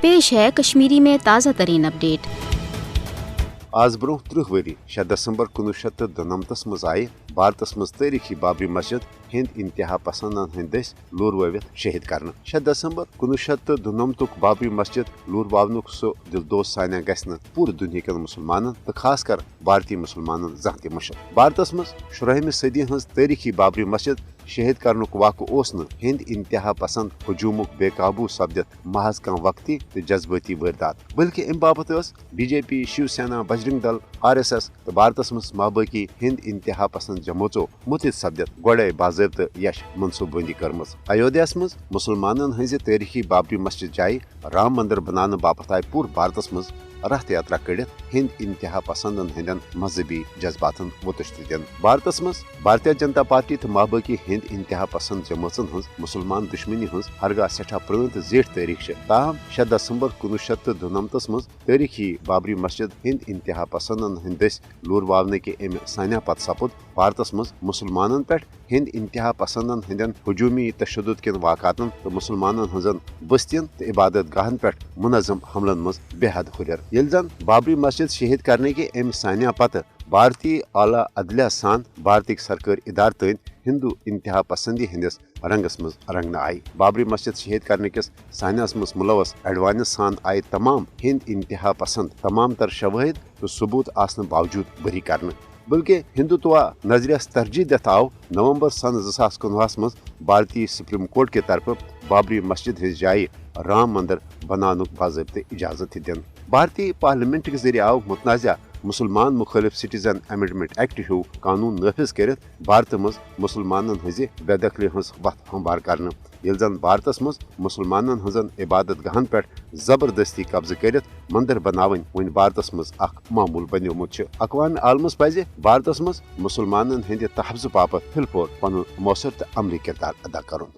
पेश है कश्मीरी में ताज़ा तरीन अपडेट। आज ब्रोह 30 वरी 6 दिसंबर 1997 मज आये भारत मज तारीखी बाबरी मस्जिद हिंद इंतहा पसंदन हंद लूर ववित शहीद कर 6 दिसंबर 1997 बाबरी मस्जिद लूर वावनुक सो दिलदोज सानिया गि पूरे दुनिया मुसलमान तो खास कर भारतीय मुसलमान जहां त मुशक भारत मज 16वीं सदी हज तारीखी बाबरी मस्जिद शहीद करनुक वाक़ ओस न हिंद इंतहा पसंद हजूमुक बेकाबू सपदित महज कह वक्ती तो जज्बाती वारदात बल्कि अम बाबत बीजेपी शिवसेना बजरंग दल RSS तो भारत मज माबाकी हिंद इंतहा पसंद जमोचो मुतित सपदित गोड़े बाज़ाब्त यश मनसूबबंदी कर्म अयोध्या मज मुसलमान हज तारीखी बाबरी मस्जिद जाय राम मंदिर बनाने बापत आय पूरे भारत मज रथ यात्रा कड़ित हिंद इंतहा पसंदन हंदन मजहबी जज्बातन वोतुश दिन भारत मज भारतीय जनता पार्टी तो माबाकी हिंद इंतहा पसंद जमातन हज मुसलमान दुश्मनी हज हरगा सठा प्रण तो जेठ तारीख ताहम 6 दिसंबर 1997 मज तारीखी बाबरी मस्जिद हिंद इंतहा पसंदन हंद लूर वावने के अम सानिया पत सपुद भारत मज मुसलमान पे हिंद इंतहा पसंदन हंदन हजूमी तशद्दुद किन वाक़ातन तो मुसलमान हजन बस्तियन तो इबादत गाहन पे मुनज़म हमलन मज बेहद हुरर यिल जन बाबरी मस्जिद शहीद करने के अम सानिया पत भारतीय आला अदलिया सान भारतीय सरकार इदार तन हिंदू इंतहा पसंदी हंदिस रंगस मज रंगन आई बाबरी मस्जिद शहीद करने किस सानियास मज मुलवस एडवानी सान आय तमाम हिंद इंतहा पसंद तमाम तर शवाहिद तो सबूत आसन बावजूद बरी करने बल्कि हिंदुत्व नजरियस तरजीह दित आव नवंबर सन 2019 मज भारतीय सुप्रीम कोर्ट के तरफ बाबरी मस्जिद हज जाय राम मंदिर बनानुक बाज़ाब्ते इजाजत दिन भारतीय पार्लियामेंट के जरिए आव मुतनाज़ा मुसलमान मुखालिफ सिटीजन अमेंडमेंट एक्ट हूँ कानून नाफिज कर भारत मज मुसलमान हज बेदखली हज वत हमवार कर जन भारत मज मुसलमान हजन इबादत गाहन पे जबरदस्ती कब्जा कर मंदिर बनावन वन भारत मज मामूल बनोमुत अक़वाम आलमस पज भारत मज मुसलमान हंद तहफ़्ज़ बापत फिलपोर पन मौसर तो अमली किरदार अदा कर।